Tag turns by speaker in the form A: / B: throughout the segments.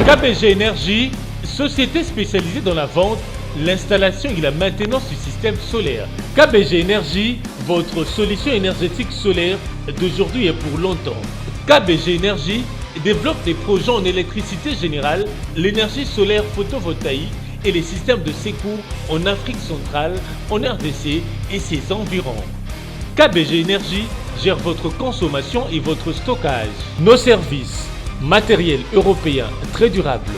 A: KBG Énergie, société spécialisée dans la vente, l'installation et la maintenance du système solaire. KBG Énergie, votre solution énergétique solaire d'aujourd'hui et pour longtemps. KBG Énergie développe des projets en électricité générale, l'énergie solaire photovoltaïque et les systèmes de secours en Afrique centrale, en RDC et ses environs. KBG Énergie gère votre consommation et votre stockage. Nos services, matériel européen très durable,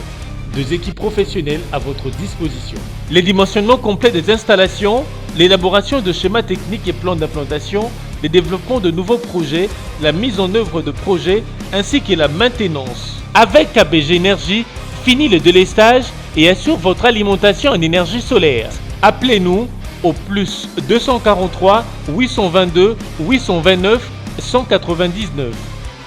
A: 2 équipes professionnelles à votre disposition. Les dimensionnements complets des installations, l'élaboration de schémas techniques et plans d'implantation, le développement de nouveaux projets, la mise en œuvre de projets ainsi que la maintenance. Avec KBG Énergie, fini le délestage et assure votre alimentation en énergie solaire. Appelez-nous au plus 243 822 829 199,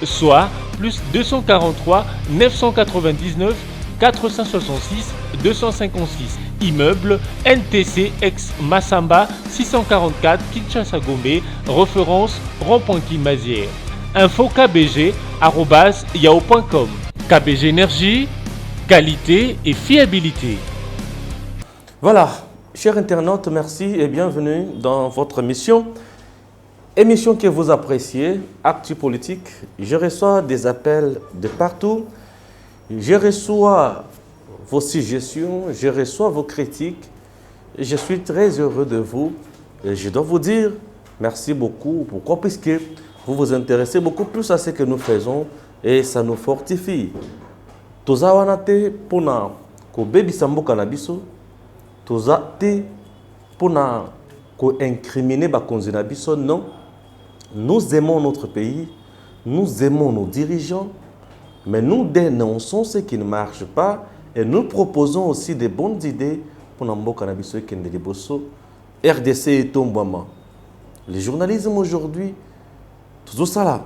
A: soit plus 243 999 466 256. Immeuble NTC ex Massamba 644 Kinshasa Gombe, référence rond-point Kimazière. Info kbg@yahoo.com. KBG Énergie, qualité et fiabilité.
B: Voilà, chers internautes, merci et bienvenue dans votre émission. Émission que vous appréciez, Actu Politique. Je reçois des appels de partout. Je reçois vos suggestions, je reçois vos critiques. Je suis très heureux de vous. Et je dois vous dire merci beaucoup. Pourquoi? Puisque vous vous intéressez beaucoup plus à ce que nous faisons et ça nous fortifie. Toza wanate pona ko bebi samboka na biso. Toza te pona ko incriminer ba konzi na biso, non. Nous aimons notre pays, nous aimons nos dirigeants, mais nous dénonçons ce qui ne marche pas et nous proposons aussi des bonnes idées pour Namboka Nabiso et Kendele Bosso, RDC et Tombama. Le journalisme aujourd'hui, tout ça là,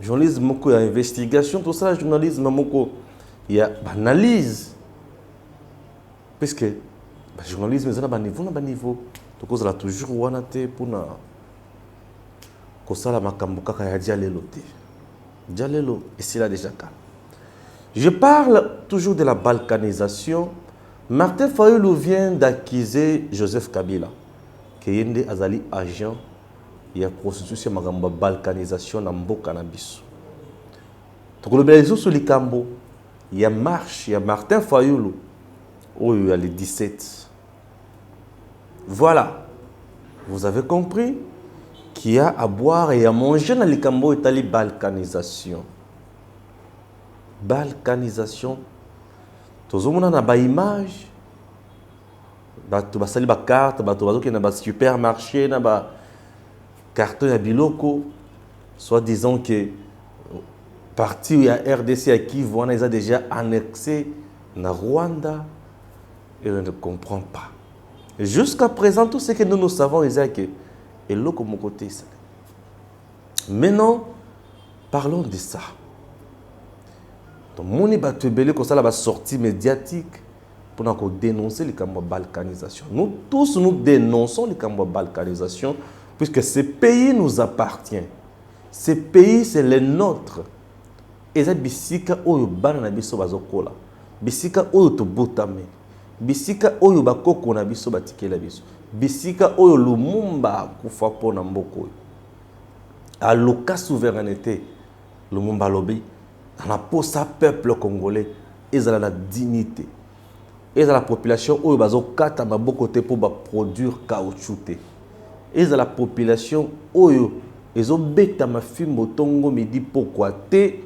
B: journalisme, il y a investigation, tout ça, journalisme, il y a analyse. Puisque le journalisme, il y a un niveau, donc il y a toujours un pour kosala makambo kaka ya dialelo te. Dialelo ici là déjà cas. Je parle toujours de la balkanisation. Martin Fayulu vient d'accuser Joseph Kabila que yende azali agent ya prostitution makambo balkanisation na mboka na biso. Tokolobela sur likambo ya marche ya Martin Fayulu oyo ya le 17. Voilà. Vous avez compris? Qui a à boire et à manger dans les Cambo et la balkanisation. Balkanisation. Tout le monde a une image. Tu vas salir une carte, tu vas un supermarché, un carton à biloko. Soit disant que parti à RDC à qui on a déjà annexé na Rwanda et on ne comprend pas. Jusqu'à présent, tout ce que nous savons, c'est que et l'autre mon côté. Maintenant, parlons de ça. Donc, mon ébatubelé comme ça la sortie médiatique pour dénoncer les camps de balkanisation. Nous tous nous dénonçons les camps de balkanisation puisque ce pays nous appartient. Ce pays c'est le nôtre. Et ça bisika oyo bana na biso bazokola. Bisika oyo to botame. Bisika oyo bakoko na biso batikela biso. Bisika oyo Lumumba kufa pona mboko. À l'oka souveraineté, Lumumba lobby, dans la posa peuple congolais, ils ont la dignité. Ils ont la population oyo bazo kata maboko te pour produire caoutchouc. Ils ont la population oyo ils ont beta ma fimbo tongo midi pourquoi te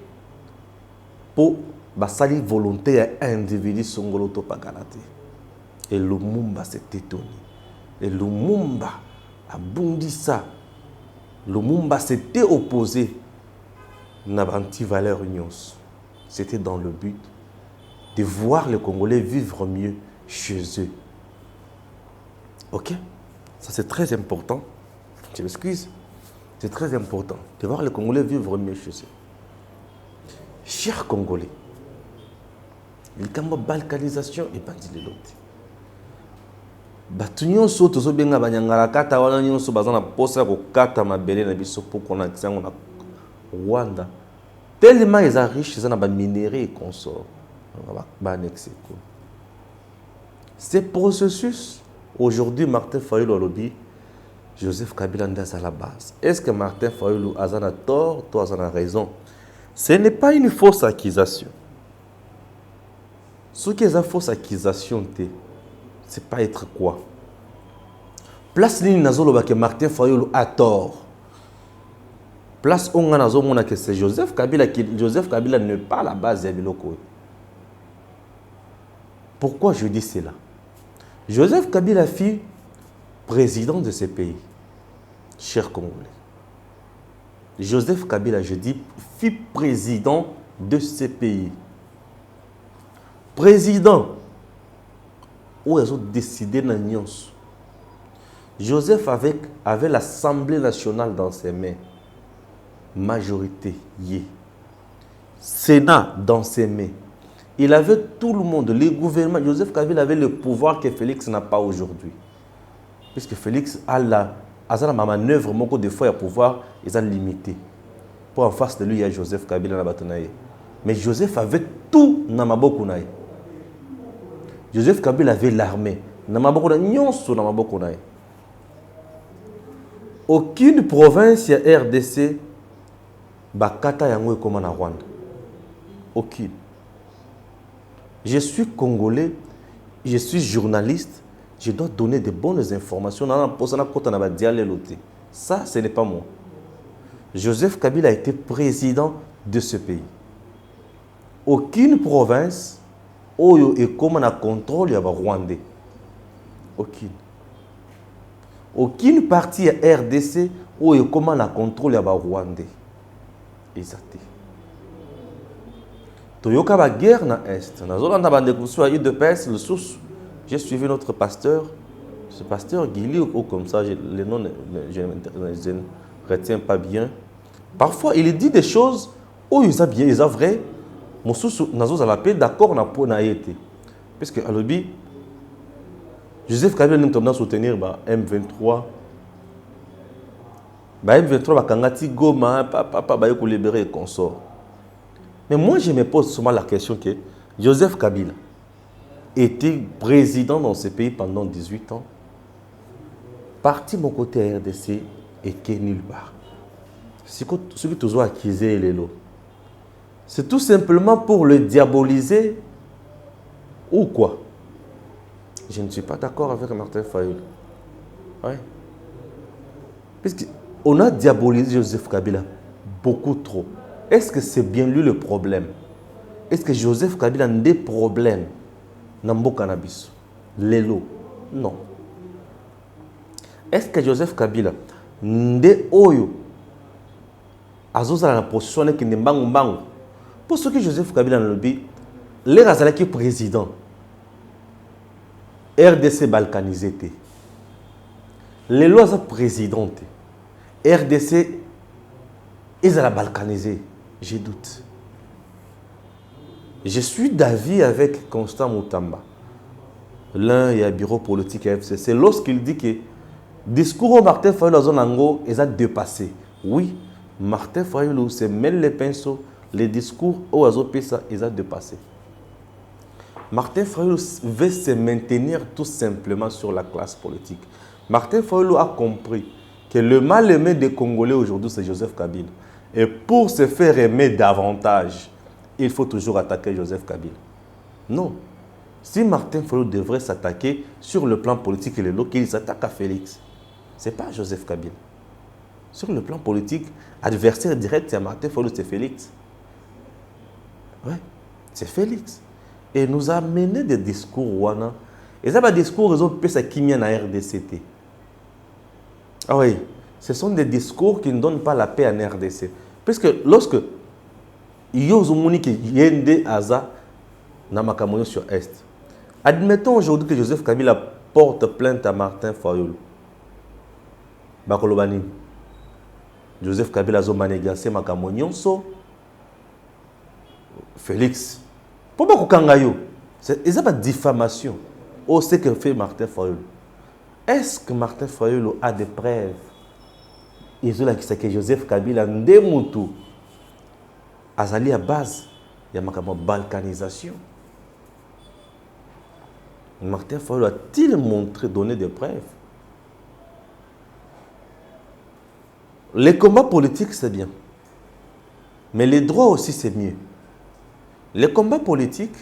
B: pour basali volonté à individu songolo to paganate. Et Lumumba s'est étonné. Et Lumumba a bondi ça. Lumumba s'était opposé à l'anti-valeur union. C'était dans le but de voir les Congolais vivre mieux chez eux. Ok? Ça c'est très important. Je m'excuse. C'est très important de voir les Congolais vivre mieux chez eux. Chers Congolais, il y a une balkanisation et pas de l'autre. Bato nyonso tozobenga banyangala kata wana nyonso bazana posa ko kata mabele na biso pour qu'on accès na Rwanda. Tellement ils sont riches, ils ont des minéraux et consorts. Ce processus, aujourd'hui, Martin Fayulu lobby, Joseph Kabila est à la base. Est-ce que Martin Fayulu a tort, toi a raison? Ce n'est pas une fausse accusation. Ce qui est une fausse accusation, c'est pas être quoi? Place Nini Nazoloba que Martin Fayulu a tort. Place on a que c'est Joseph Kabila n'est pas la base de Biloko. Pourquoi je dis cela? Joseph Kabila fut président de ce pays, chers Congolais. Joseph Kabila, je dis, fut président de ce pays. Président, où ils ont décidé dans Nyons. Joseph avait l'Assemblée nationale dans ses mains. Majorité, Sénat dans ses mains. Il avait tout le monde, les gouvernements. Joseph Kabila avait le pouvoir que Félix n'a pas aujourd'hui. Puisque Félix a la manœuvre, beaucoup de fois, il y a pouvoir, ils ont limité. Pour en face de lui, il y a Joseph Kabila. Mais Joseph avait tout dans Maboko. Joseph Kabila avait l'armée. Aucune province RDC bakata yango comme en Rwanda. Aucune. Je suis congolais, je suis journaliste, je dois donner de bonnes informations. Ça, ce n'est pas moi. Joseph Kabila a été président de ce pays. Aucune province est comme un contrôle rwandais. Aucune. Aucune partie RDC est comme un contrôle rwandais. Exact. Toyoka ba guerre na est. Nazolanda bande kusu de pes le sous. J'ai suivi notre pasteur, ce pasteur Guili ou comme ça, les noms je ne retiens pas bien. Parfois il dit des choses où ils ont bien, ils ont vrai. Mon sous nazo la paix d'accord na po na été. Parce que à l'obi Joseph Kabila nous tombe soutenir M23. M23 va kangati Goma, papa va y libérer et consort. Mais moi, je me pose souvent la question que Joseph Kabila était président dans ce pays pendant 18 ans, parti mon côté RDC et qui est nulle part. Ce que tu as accusé les lots, c'est tout simplement pour le diaboliser ou quoi? Je ne suis pas d'accord avec Martin Fayulu. Ouais. Puisqu'on a diabolisé Joseph Kabila beaucoup trop. Est-ce que c'est bien lui le problème? Est-ce que Joseph Kabila a des problèmes dans le cannabis? L'élo? Non. Est-ce que Joseph Kabila a des oyo dans la position qui n'est pas bango? Pour ce que Joseph Kabila a dit, les Razalaki président, RDC balkanisé. Les lois sont présidentes. RDC, ils ont balkanisé. Je doute. Je suis d'avis avec Constant Moutamba. L'un est à bureau politique à FCC. Lorsqu'il dit que le discours de Martin Fayulu dans Zonango est dépassé. Oui, Martin Fayulu se mêle les pinceaux. Les discours au Azopesa est dépassé. Martin Fayulu veut se maintenir tout simplement sur la classe politique. Martin Fayulu a compris que le mal-aimé des Congolais aujourd'hui, c'est Joseph Kabila. Et pour se faire aimer davantage, il faut toujours attaquer Joseph Kabila. Non. Si Martin Fayulu devrait s'attaquer sur le plan politique et le local, il s'attaque à Félix. Ce n'est pas Joseph Kabila. Sur le plan politique, adversaire direct, c'est Martin Fayulu, c'est Félix. Oui, c'est Félix. Et nous a mené des discours, Wana. Et ça, des discours, ils ont pu s'acquérir dans la RDCT. Ah oui, ce sont des discours qui ne donnent pas la paix en RDC. Puisque lorsque Yozumuni qui yende Aza Namakamoyo sur Est, admettons aujourd'hui que Joseph Kabila porte plainte à Martin Fayulu. Bakolobani. Joseph Kabila zo manégacé Makamonionso. Félix. Pourquoi Kangayo? C'est une diffamation. Oh, c'est que fait Martin Fayulu. Est-ce que Martin Fayulu a des preuves? Ils ont dit que Joseph Kabila Ndemutu azali à base, il y a une balkanisation. Martin Fayulu a-t-il montré, donné des preuves? Les combats politiques, c'est bien. Mais les droits aussi, c'est mieux. Les combats politiques,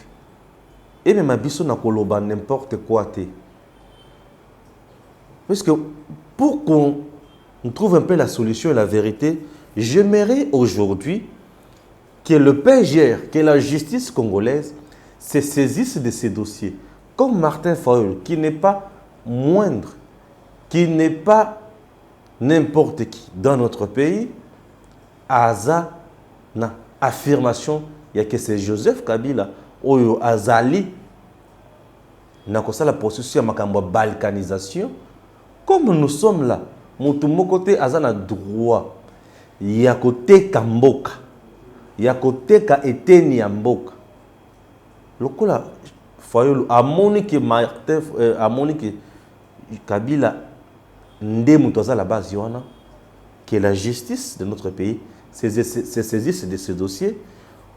B: et même abisso na koloba n'importe quoi. Parce que pour qu'on trouve un peu la solution et la vérité, j'aimerais aujourd'hui que le PGR, que la justice congolaise, se saisisse de ces dossiers. Comme Martin Fayulu, qui n'est pas moindre, qui n'est pas n'importe qui dans notre pays, Aza na affirmation, il y a que c'est Joseph Kabila, Oyo Azali, na kosa la processus ya makambo balkanisation. Comme nous sommes là, mon côté Azana droit, il y a côté Kamboka, il y a côté ka eteni ya mboka. Lokola Fayulu amoni que Martin amoni que Kabila ndemu toza la base yoana, que la justice de notre pays se saisisse de ce dossier,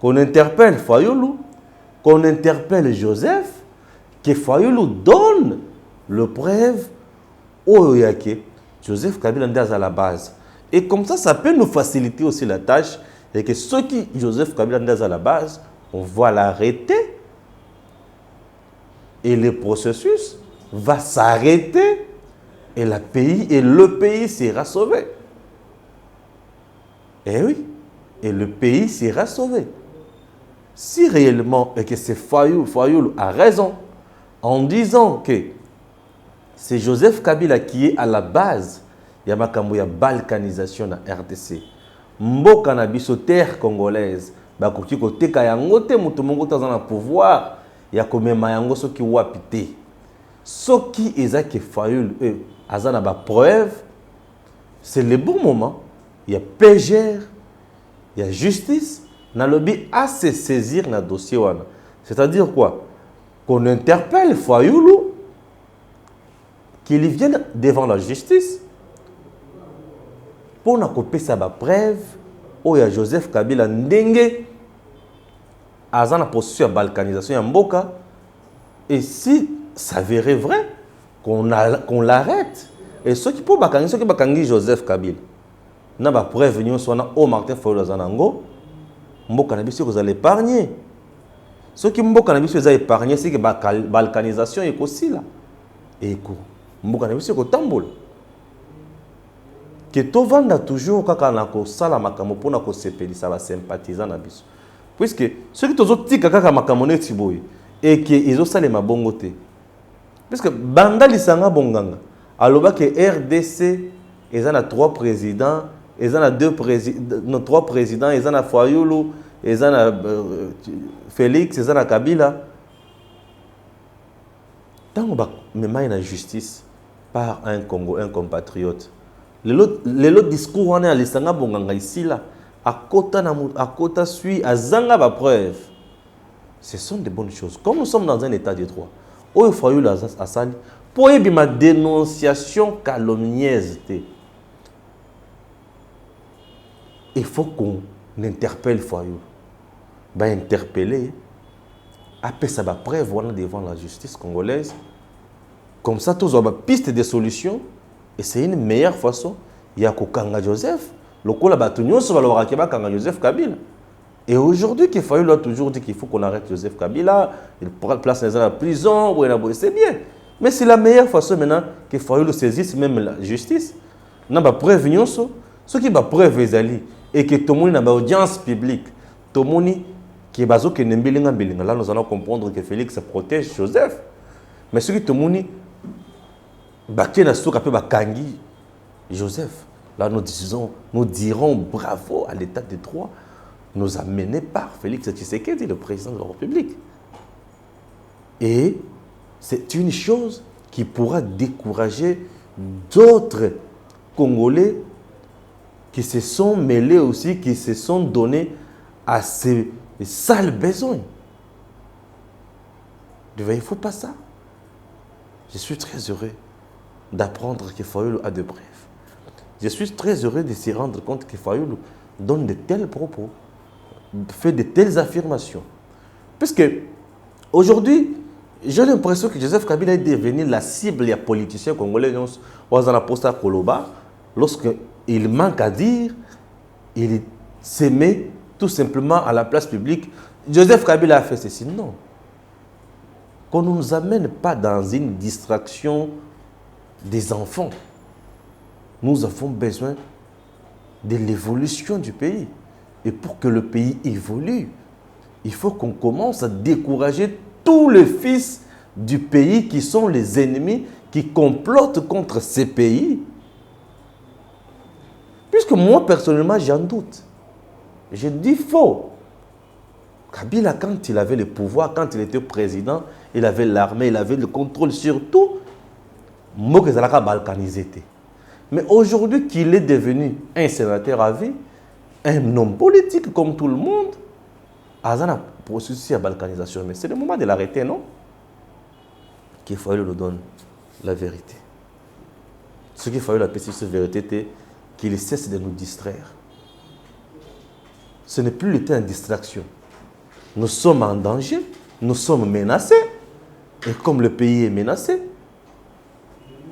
B: qu'on interpelle Fayulu, qu'on interpelle Joseph, que Fayulu donne le preuve au Yake, Joseph Kabila est à la base. Et comme ça peut nous faciliter aussi la tâche, et que ceux qui, Joseph Kabila est à la base, on va l'arrêter, et le processus va s'arrêter, et le pays sera sauvé. Eh oui, et le pays sera sauvé. Si réellement, et que c'est Fayulu a raison, en disant que c'est Joseph Kabila qui est à la base, il y a une balkanisation dans la RDC. Mboka na biso terre congolaise, bakoki ko teka yango te mutu mongo taza na pouvoir, ya komema yango soki wapite. Soki ezaki Fayulu azana ba preuve, c'est le bon moment. Il y a PGR, il y a justice, na lobby à se saisir na dossier wana. C'est-à-dire quoi? Qu'on interpelle Fayulu, qu'il vienne devant la justice pour nous couper sa preuve où il y a Joseph Kabila ndenge azana processus de balkanisation en Mboka. Et si ça s'avérait vrai, qu'on l'arrête. Et ceux qui peuvent bakangi Joseph Kabila, n'a pas preuve venir soit na au Martin Fayulu azanango, Mboka na biso vous allez épargner. Ceux qui Mboka na biso vous allez épargner, c'est que balkanisation est aussi là. Et quoi? Mboka na biso ko tambola. Que tovanda toujours kaka na ko sala makambo pona ko sepelisa ba sympathisant na biso. Puisque ceux qui tozo tika kaka makambo neti boye et que ils ont salé mabongo te. Puisque banda lisanga bonganga aloba que RDC ils ont 3 présidents, ils ont 2 présidents, 3 présidents, ils ont Fayulu, ils ont Félix, ils ont Kabila. Tant que même la justice par un Congo, un compatriote. Le discours on est à l'Isanga Bonganga ici là, à Kota suit, à Zanga ba preuve. Ce sont de bonnes choses. Comme nous sommes dans un état de droit, où il faut y avoir à Sali, pour y ma dénonciation calomnieuse. Il faut qu'on interpelle Fayulu. Ben interpeller, après ça va preuve devant la justice congolaise. Comme ça, tous ont piste de solutions. Et c'est une meilleure façon. Il y a Kanga Joseph. Le coup là-bas, tout le monde va Kanga Joseph Kabila. Et aujourd'hui, qu'il Fayulu a toujours dit qu'il faut qu'on arrête Joseph Kabila. Il prend place dans la prison. C'est bien. Mais c'est la meilleure façon maintenant que Fayulu saisisse même la justice. On a preuve. Ce qui va preuve et que tout le monde a une audience publique. Tout le monde qui est basé sur le là, nous allons comprendre que Félix protège Joseph. Mais ce qui tout le monde Kangi Joseph, là nous dirons bravo à l'état de droit, nous amené par Félix Tshisekedi, le président de la République. Et c'est une chose qui pourra décourager d'autres Congolais qui se sont mêlés aussi, qui se sont donnés à ces C'est ça le besoin. Ne voyez-vous pas ça? Je suis très heureux d'apprendre que Fayulu a de brefs. Je suis très heureux de se rendre compte que Fayulu donne de tels propos, fait de telles affirmations. Parce que aujourd'hui, j'ai l'impression que Joseph Kabila est devenu la cible des politiciens congolais. Lorsqu'il manque à dire, il se met tout simplement à la place publique. Joseph Kabila a fait ceci. Non. Qu'on ne nous amène pas dans une distraction des enfants. Nous avons besoin de l'évolution du pays. Et pour que le pays évolue, il faut qu'on commence à décourager tous les fils du pays qui sont les ennemis, qui complotent contre ces pays. Puisque moi, personnellement, j'en doute. Je dis faux. Kabila, quand il avait le pouvoir, quand il était président, il avait l'armée, il avait le contrôle sur tout. Moi, je suis balkanisé. Mais aujourd'hui qu'il est devenu un sénateur à vie, un homme politique comme tout le monde, Azana processus à balkanisation. Mais c'est le moment de l'arrêter, non? Qu'il fallait nous donner la vérité. Ce qu'il fallait la petite vérité, c'est qu'il cesse de nous distraire. Ce n'est plus le temps de distraction. Nous sommes en danger, nous sommes menacés. Et comme le pays est menacé,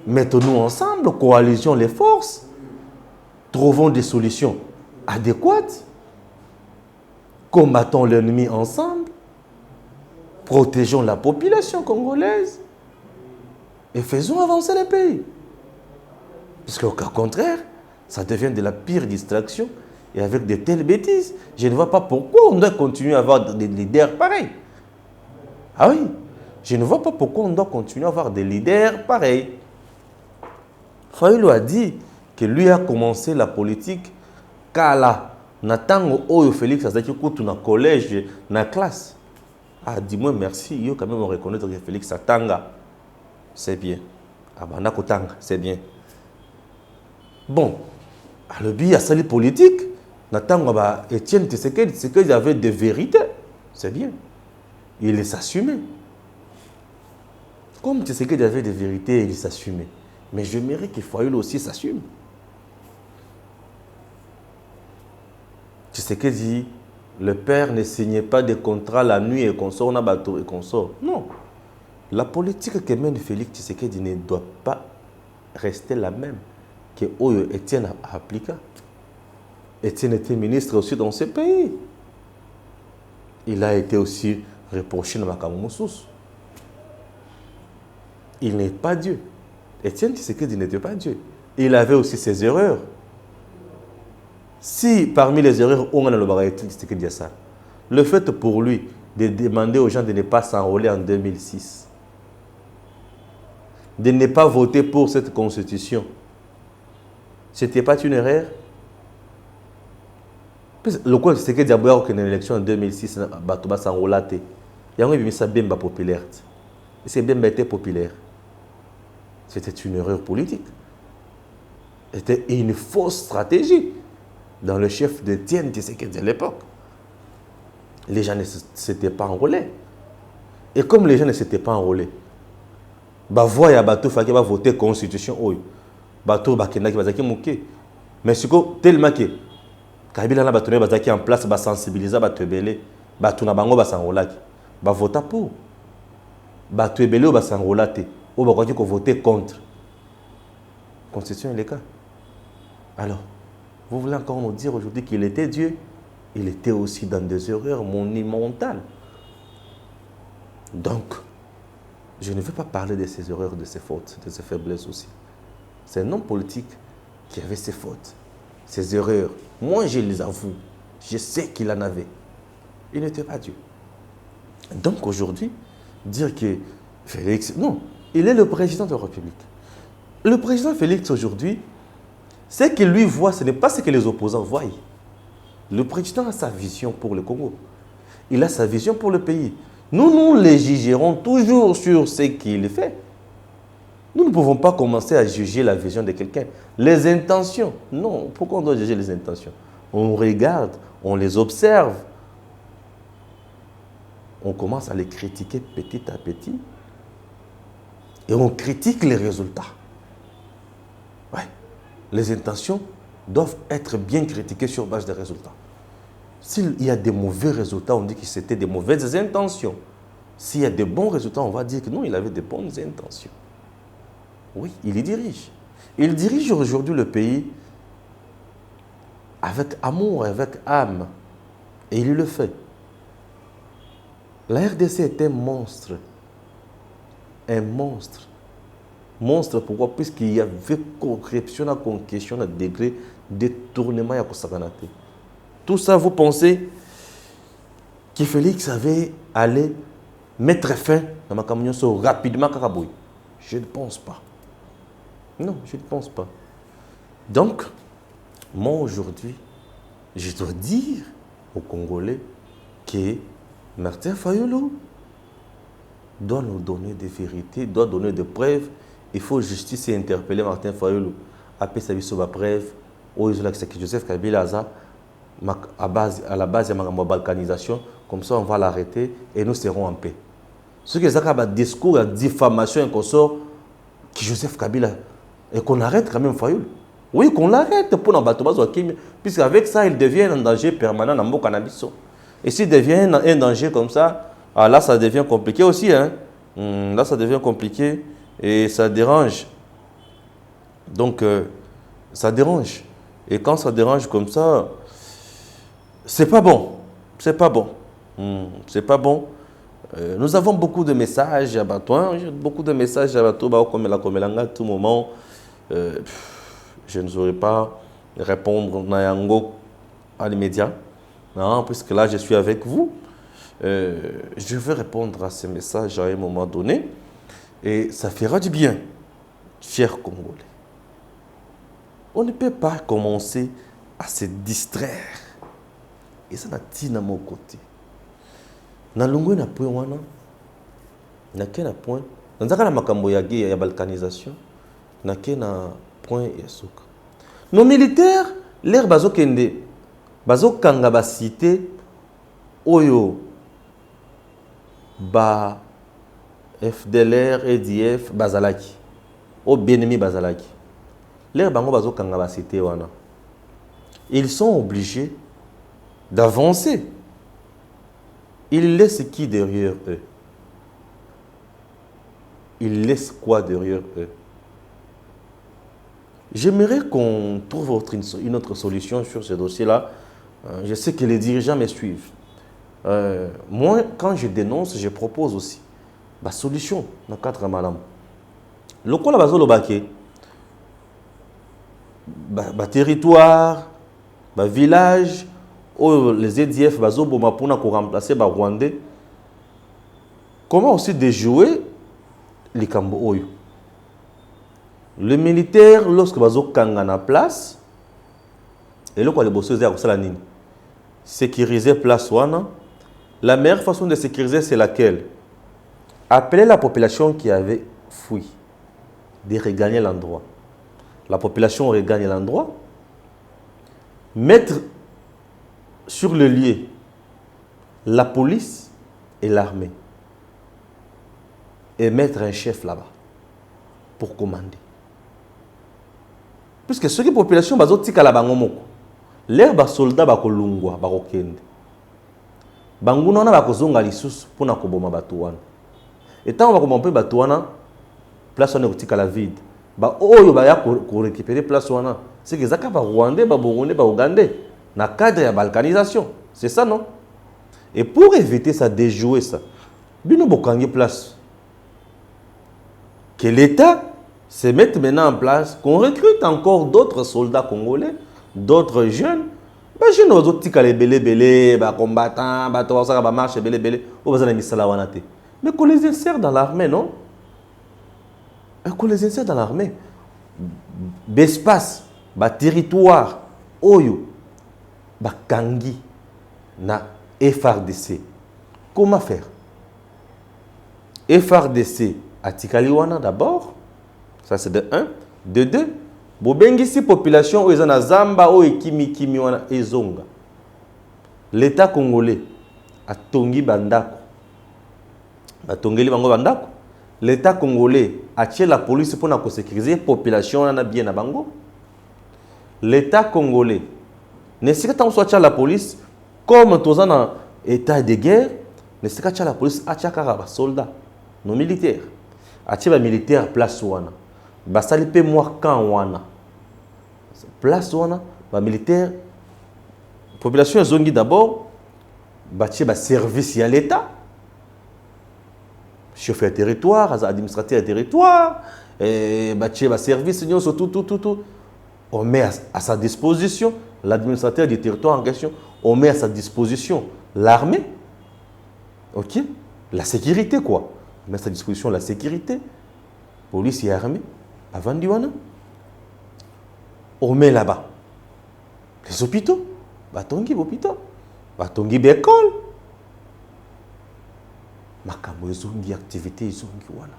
B: mettons-nous ensemble, coalition les forces, trouvons des solutions adéquates, combattons l'ennemi ensemble, protégeons la population congolaise et faisons avancer le pays. Parce qu'au cas contraire, ça devient de la pire distraction et avec de telles bêtises. Je ne vois pas pourquoi on doit continuer à avoir des leaders pareils. Ah oui, je ne vois pas pourquoi on doit continuer à avoir des leaders pareils. Fayulu a dit que lui a commencé la politique Kala. Natango Oyo Félix Azaki Koutou na collège, na classe. Ah, dis-moi merci, yo quand même on reconnaît que Félix Atanga. C'est bien. Ah, bah, Nakotanga, c'est bien. Bon, à le biais à sali politique, Natango, bah, Etienne Tshisekedi, c'est qu'il y avait des vérités. C'est bien. Il les assumait. Comme Tshisekedi avait des vérités, il les assumait. Mais j'aimerais que Fayulu aussi s'assume. Tshisekedi, le père ne signait pas de contrat la nuit et qu'on sort, on a bateau et qu'on sort. Non. La politique que mène Félix Tshisekedi ne doit pas rester la même que Oyo Etienne a appliqué. Etienne était ministre aussi dans ce pays. Il a été aussi reproché dans Makamoussous. Il n'est pas Dieu. Etienne Tshisekedi n'était pas Dieu. Il avait aussi ses erreurs. Si parmi les erreurs, on a le Etienne Tshisekedi ça, le fait pour lui de demander aux gens de ne pas s'enrôler en 2006, de ne pas voter pour cette constitution, ce n'était pas une erreur? Le quoi c'est que d'abord qu'il y a une élection en 2006, Batouba s'enrôlate. Il y a eu un Bemba populaire. Et c'est Bemba était populaire. C'était une erreur politique. C'était une fausse stratégie dans le chef d'Étienne Tshisekedi à l'époque. Les gens ne s'étaient pas enrôlés. Et comme les gens ne s'étaient pas enrôlés, bah voyez Batou Faki va voter constitution oyo. Batou Bakena qui va zaki mouké. Mais c'est tellement que Kabila na Batou bazaki en place ba sensibiliser Batou ebele, Batou na bango ba s'enrôlaki. Ba vota pour. Batou ebele ou ba s'enrôlate. Ou ba ko voter contre. Constitution est le cas. Alors, vous voulez encore nous dire aujourd'hui qu'il était Dieu? Il était aussi dans des erreurs monumentales. Donc, je ne veux pas parler de ses erreurs, de ses fautes, de ses faiblesses aussi. C'est un homme politique qui avait ses fautes, ses erreurs. Moi, je les avoue. Je sais qu'il en avait. Il n'était pas Dieu. Donc aujourd'hui, dire que Félix... Non, il est le président de la République. Le président Félix aujourd'hui, ce qu'il lui voit, ce n'est pas ce que les opposants voient. Le président a sa vision pour le Congo. Il a sa vision pour le pays. Nous les jugerons toujours sur ce qu'il fait. Nous ne pouvons pas commencer à juger la vision de quelqu'un. Les intentions, non. Pourquoi on doit juger les intentions? On regarde, on les observe. on commence à les critiquer petit à petit. Et on critique les résultats. Ouais. Les intentions doivent être bien critiquées sur base des résultats. S'il y a des mauvais résultats, on dit que c'était des mauvaises intentions. S'il y a des bons résultats, on va dire que non, il avait des bonnes intentions. Oui, il y dirige. Il dirige aujourd'hui le pays avec amour, avec âme. Et il le fait. La RDC est un monstre. Un monstre. Monstre, pourquoi? Puisqu'il y avait corruption, question, degré, détournement. Tout ça, vous pensez que Félix avait allé mettre fin à ma camion rapidement? Je ne pense pas. Non, je ne pense pas. Donc, moi aujourd'hui, je dois dire aux Congolais que Martin Fayulu doit nous donner des vérités, doit donner des preuves. Il faut justice et interpeller Martin Fayulu. Après, ça a preuve. C'est Joseph Kabila à la base de la balkanisation. Comme ça, on va l'arrêter et nous serons en paix. Ce qui est un discours de diffamation qu'on sort, que Joseph Kabila, et qu'on arrête quand même Fayulu. Oui, qu'on l'arrête pour nous battre, puisqu'avec ça, il devient un danger permanent dans le cannabis. Et s'il devient un danger comme ça, là, ça devient compliqué aussi. Hein? Là, ça devient compliqué et ça dérange. Donc, ça dérange. Et quand ça dérange comme ça, c'est pas bon. C'est pas bon. C'est pas bon. Nous avons beaucoup de messages à Batouin. Beaucoup de messages à Batouin, comme la à tout moment. Je ne saurais pas répondre Nayango à l'immédiat. Non, puisque là, je suis avec vous. Je vais répondre à ces messages à un moment donné. Et ça fera du bien, chers Congolais. On ne peut pas commencer à se distraire. Et ça n'a pas à mon côté. Na lungu na point wana. Na kena point. Nzaka na makambo ya balkanisation. Na kena point ya soka. Nos militaires, l'air bazo kende. Bazo kanga ba cité oyo ba FDLR, EDF, Bazalaki. Au bien-aimé Bazalaki. Les bango bazo kanga ba cité wana. Ils sont obligés d'avancer. Ils laissent qui derrière eux? Ils laissent quoi derrière eux? J'aimerais qu'on trouve une autre solution sur ce dossier-là. Je sais que les dirigeants me suivent. Moi, quand je dénonce, je propose aussi la solution dans le cadre de madame. Le quoi la baké, territoire, village, où les EDF bazo boma pour remplacer les Rwandais. Comment aussi déjouer les Cambo? Le militaire, lorsque bazo kanga na place, et le quoi les bosses à la nini, sécuriser place wana. La meilleure façon de sécuriser, c'est laquelle? Appeler la population qui avait fui, de regagner l'endroit. La population regagne l'endroit, mettre sur le lieu la police et l'armée, et mettre un chef là-bas pour commander. Puisque ceux qui sont la population, les soldats bakolungwa bakokende. Banguna na bakozonga lisusu pona koboma batuwana. Et tant qu'on va batuwana, place on est la vide. Ba oyo ba ya ko récupérer place wana. C'est que zaka ba Rwandais, ba Burundais, ba Ougandais na cadre de balkanisation. C'est ça non? Et pour éviter ça, déjouer ça, bino bokangi place. Que l'État se mette maintenant en place, qu'on recrute encore d'autres soldats congolais, d'autres jeunes. Je ne sais pas si les combattants, les marches, mais qu'on les insère dans l'armée, non? Qu'on les insère dans l'armée. L'espace, le territoire, Oyo, le Kangi, na FRDC. Comment faire? FRDC à Tikaliwana d'abord, ça c'est de 1. De 2. Bobengisi population oyo na zamba oyo kimi wana ezonga. L'État congolais a tongi bandako batongeli bango bandako. L'État congolais a tiré la police pour sécuriser la population na bien na bango. L'État congolais ne sait pas soit la police comme tous en état de guerre, ne sait pas la police a tiré les soldats, nos militaires. A tiré les militaires place wana. Basali pe moi quand wana. Place wana, les militaires population zongi d'abord bâtir ba service à l'État. Chauffeur territoire, administrateur territoire, bâtir service, tout. On met à sa disposition l'administrateur du territoire en question, on met à sa disposition l'armée, ok, la sécurité quoi, on met à sa disposition la sécurité, police et armée, avant Diwana. On met là-bas les hôpitaux, batongi hôpitaux, batongi école. Makambo ezongi activité ezongi wana.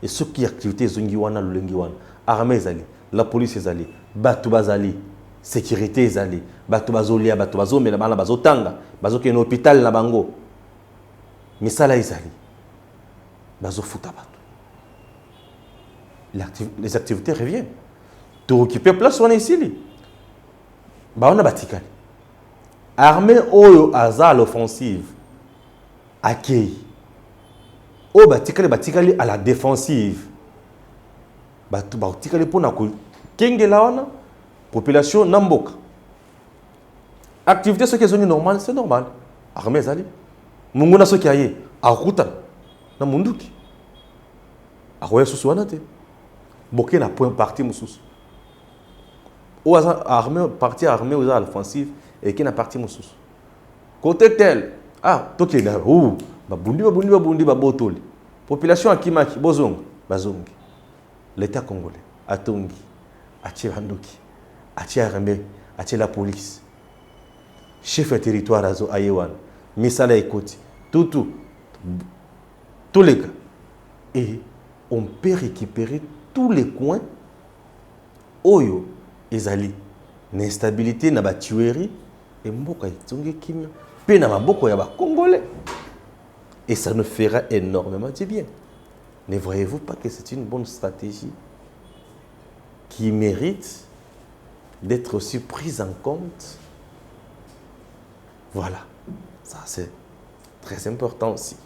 B: Et ce qui activité ezongi wana lulengi wana. Armée ezali, la police ezali, batu bazali, sécurité ezali, batu bazolia, batu bazomela bana bazotanga, bazoke na hôpital na bango. Misala ezali. Bazofuta batu. Les activités reviennent. Tu occuper place wana ici li. Ba wana batikali. Armée oyo aza l'offensive. Accueil. Oh, batikali à la défensive. Batikali pour na kengela wana population namboka. Activité ce qui est normal, c'est normal. Armée zali. Munguna so ki aye, akuta na munduki. Akoya susu wana te. Boké na point parti mususu. Ou armée parti armée aux offensive et qui na parti mususu. Côté tel ah, toki là, babundi babotoli. Population akimaki, bozongi, bazongi. L'État congolais, atongi, atie bandoki, atie armée, atie la police. Chef de territoire azo ayewan, misala ekoti, tout les cas. Et on peut récupérer tous les coins. Oyo, ezali, l'instabilité na ba tuerie et mboka etongi kimia. Congolais. Et ça nous fera énormément de bien. Ne voyez-vous pas que c'est une bonne stratégie qui mérite d'être aussi prise en compte? Voilà. Ça, c'est très important aussi.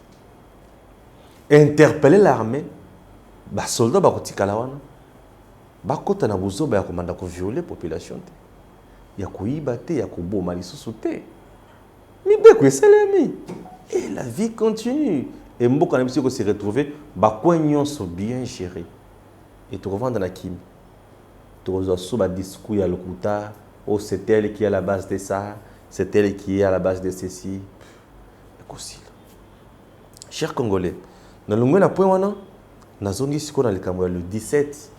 B: Interpeller l'armée, les soldats qui sont là, bakota na buzo ba komanda ko violer la population. Ya kuiba te, ya kuboma lisusu te. Et la vie continue. Et Mboka n'a pas se retrouver, bakwenyon sont bien gérés. Et tu revends dans la kim. Tu reçois un discours à l'Okuta, oh c'est elle qui est à la base de ça, c'est elle qui est à la base de ceci. Chers Congolais, dans le moment où on a le 17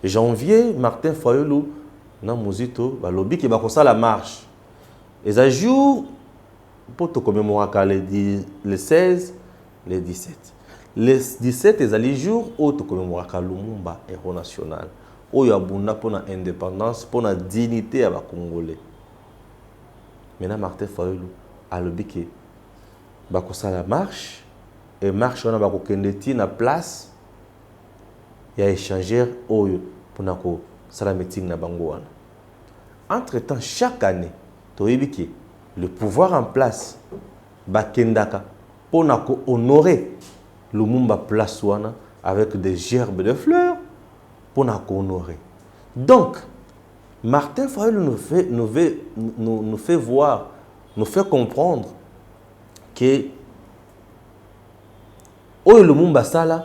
B: janvier, Martin Fayulu, dans Mozito, lobby qui va faire la marche. Et ça jour pour te commémorer le 16, le 17. Le 17 est le jour où tu commémorer le Lumumba héros national. Où il y a pour l'indépendance, pour la dignité à Congolais. Maintenant, Martin Fayulu a le biquet. Il y a la marche. Et marche, on a une place. Il y a échangeur pour la meeting na bango. Entre-temps, chaque année, tu as biquet. Le pouvoir en place, Bakendaka, pour honorer le Lumumba place avec des gerbes de fleurs, pour honorer. Donc, Martin Fayulu nous fait voir, nous fait comprendre que le Lumumba sala,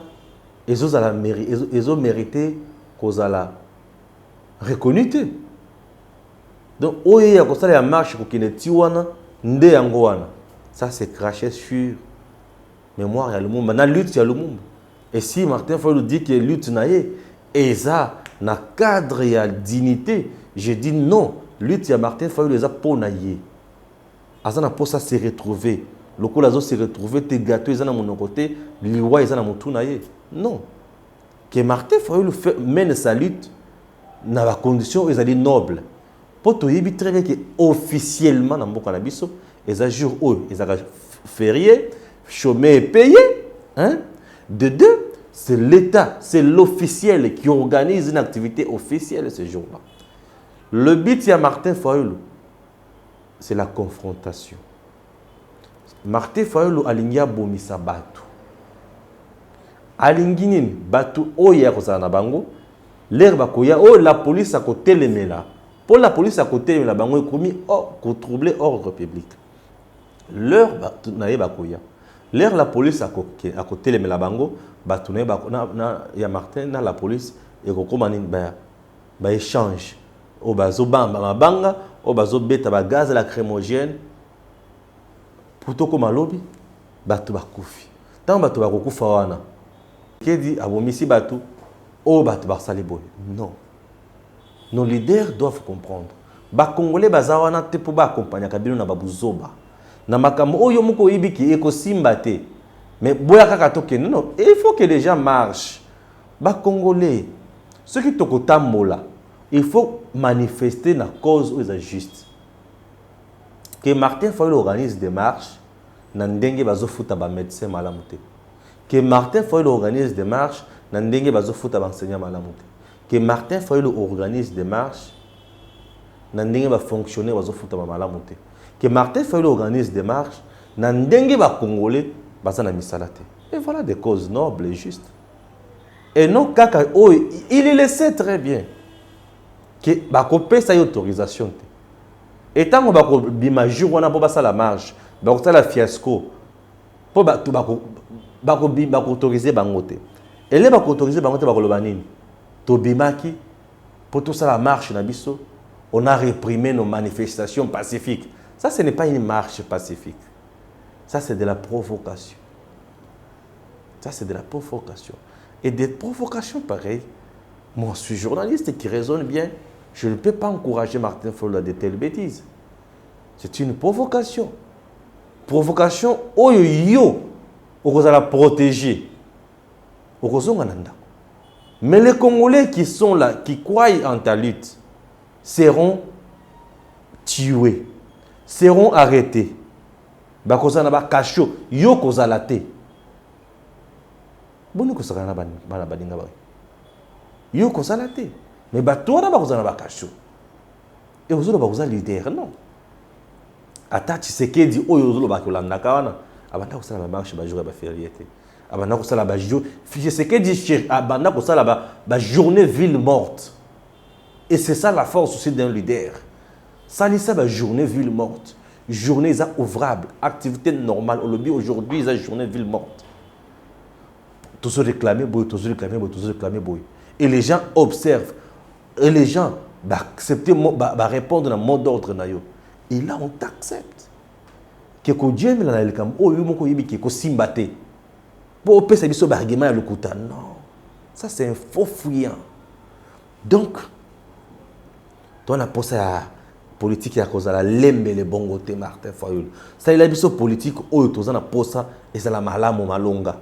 B: ils ont mérité qu'on la reconnu. Donc, il y a une marche pour qu'il y ait ça c'est craché sur mémoire à Lumumba. La lutte à Lumumba. Et si Martin Fayulu dit que lutte naïe, et ça, dans le cadre de la dignité, je dis non, lutte à Martin Fayulu, ça pour naïe. Azana pour ça se retrouver. Le coup là se retrouver, tes gâteaux, ils ont mon côté, les rois, ils ont mon tout naïe. Non. Que Martin Fayulu mène sa lutte dans la condition, ils ont noble. Pour te dire très bien que officiellement dans le Canabiso, ils ont jour où ils ont férié, chômé et payé. Hein? De deux, c'est l'État, c'est l'officiel qui organise une activité officielle ce jour-là. Le but de Martin Fayulu, c'est la confrontation. Martin Fayulu alingia bomisa batu. Alingi nini batu oya kozala na bango. L'air bakoya la police à côté les mela. Pour la police à côté les mela bango est commis pour troubler ordre public. L'heure batu na bakoya. L'air la police à côté les mela bango batu na ya Martin na la police et kokoma nini ba échange. O bazo bamba mabanga o bazo beta ba gaz lacrymogène. Puto comme lobby, batu bakufi. Tant batu bakufa wana. Qui dit abomisi batu, oh batu barsali boy. Non. Nos leaders doivent comprendre. Ba Congolais bazawana te pour ba accompagner kabilo na babuzoba. Na makambo oyo moko ibiki eko simbate. Mais boya kaka toke non, il faut que les gens marchent. Ba Congolais, ceux qui toko tambola, il faut manifester la cause où c'est juste. Que Martin Fayulu organise des marches, Nandenge bazofuta ba médecin malamute. Que Martin Fayulu organise des marches, Nandenge bazofuta ba enseignant malamute. Que Martin Fayulu organise des marches, Nandenge ba fonctionnaire bazofuta ba malamute. Que Martin Fayulu organise des marches, Nandenge ba congolais bazana misalate. Et voilà des causes nobles et justes. Et non kaka il le sait très bien que ba kopé sa autorisation. Et tant qu'on va bima jour on a pas la marche, ba ko la fiasco. Po ba to ba ko autoriser bangote. Et les ba ko autoriser bangote ba ko lobanini. To bimaki pour tout ça la marche na biso, on a réprimé nos manifestations pacifiques. Ça ce n'est pas une marche pacifique. Ça c'est de la provocation. Ça c'est de la provocation. Et des provocations pareilles, moi je suis journaliste qui raisonne bien. Je ne peux pas encourager Martin Fayulu à de telles bêtises. C'est une provocation. Provocation, oyo, on va la protéger. Mais les Congolais qui sont là, qui croient en ta lutte, seront tués, seront arrêtés. Bakosa na ba kasho, yo kozala te. Boni kosaka na bana balinga ba. Yo kozala te. Mais bato na bakozana ba kasho. Et ozo ba kozala leader non. Ata Tshisekedi oyo ozo ba kolanda kana, abanda kosala ba marche ba jour ba férié. Abanda kosala ba jour, Tshisekedi abanda kosala ba journée ville morte. Et c'est ça la force aussi d'un leader. Ça ni ça ba journée ville morte. Journée ouvrable, activité normale. Au lobby aujourd'hui, c'est journée ville morte. Tous se réclamer, tous se réclamer, tous se réclamer. Et les gens observent. Et les gens acceptent, répondre dans le mot d'ordre. Et là, on t'accepte. Que Dieu me l'a dit, oh, il m'a dit que Simbate. Pour que ça soit un argument, non. Ça, c'est un faux fuyant. Donc, toi, on a posé à politique à cause de la lembe les bons côtés Martin Fayulu. Ça il a biso politique oyo tozana posa et c'est la malamu malonga.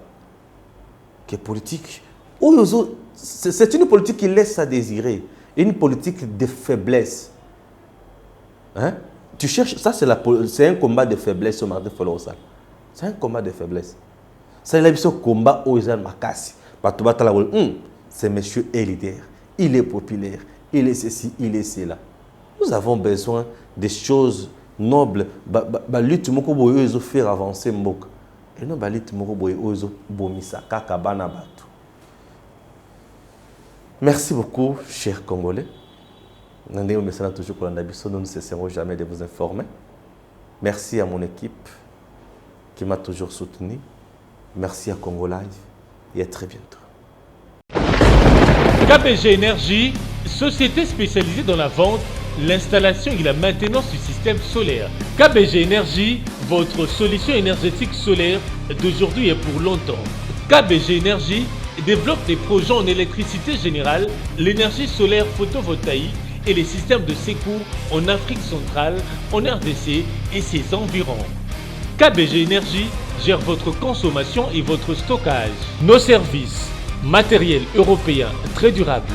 B: Que politique oyo c'est une politique qui laisse à désirer, une politique de faiblesse. Hein? Tu cherches ça c'est un combat de faiblesse Martin Fayulu. C'est un combat de faiblesse. Ça il a biso combat oyo makasi. Bato batala c'est monsieur est leader, il est populaire, il est ceci, il est cela. Nous avons besoin des choses nobles. Lutte moko boyo ezo faire avancer mboka. Et non lutte moko boyo ezo bomisa kaka bana batu. Merci beaucoup, chers Congolais. Nous ne cesserons jamais de vous informer. Merci à mon équipe qui m'a toujours soutenu. Merci à Congo Live et à très bientôt.
A: KBG Énergie, société spécialisée dans la vente, l'installation et la maintenance du système solaire. KBG Énergie, votre solution énergétique solaire d'aujourd'hui et pour longtemps. KBG Énergie développe des projets en électricité générale, l'énergie solaire photovoltaïque et les systèmes de secours en Afrique centrale, en RDC et ses environs. KBG Énergie gère votre consommation et votre stockage. Nos services, matériel européen très durable,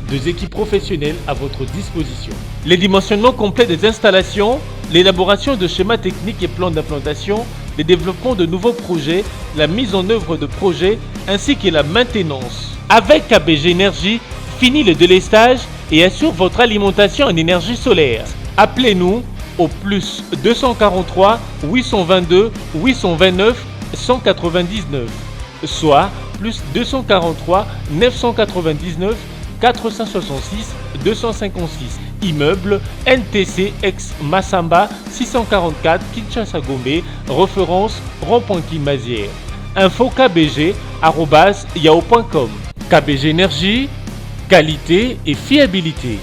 A: 2 équipes professionnelles à votre disposition. Les dimensionnements complets des installations, l'élaboration de schémas techniques et plans d'implantation, le développement de nouveaux projets, la mise en œuvre de projets ainsi que la maintenance. Avec KBG Énergie, fini le délestage et assure votre alimentation en énergie solaire. Appelez-nous au plus 243 822 829 199, soit plus 243 999 466 256. Immeuble NTC ex Massamba 644 Kinshasa Gombe, référence rond-point Kimazière. Info kbg@yahoo.com. KBG Énergie, qualité et fiabilité.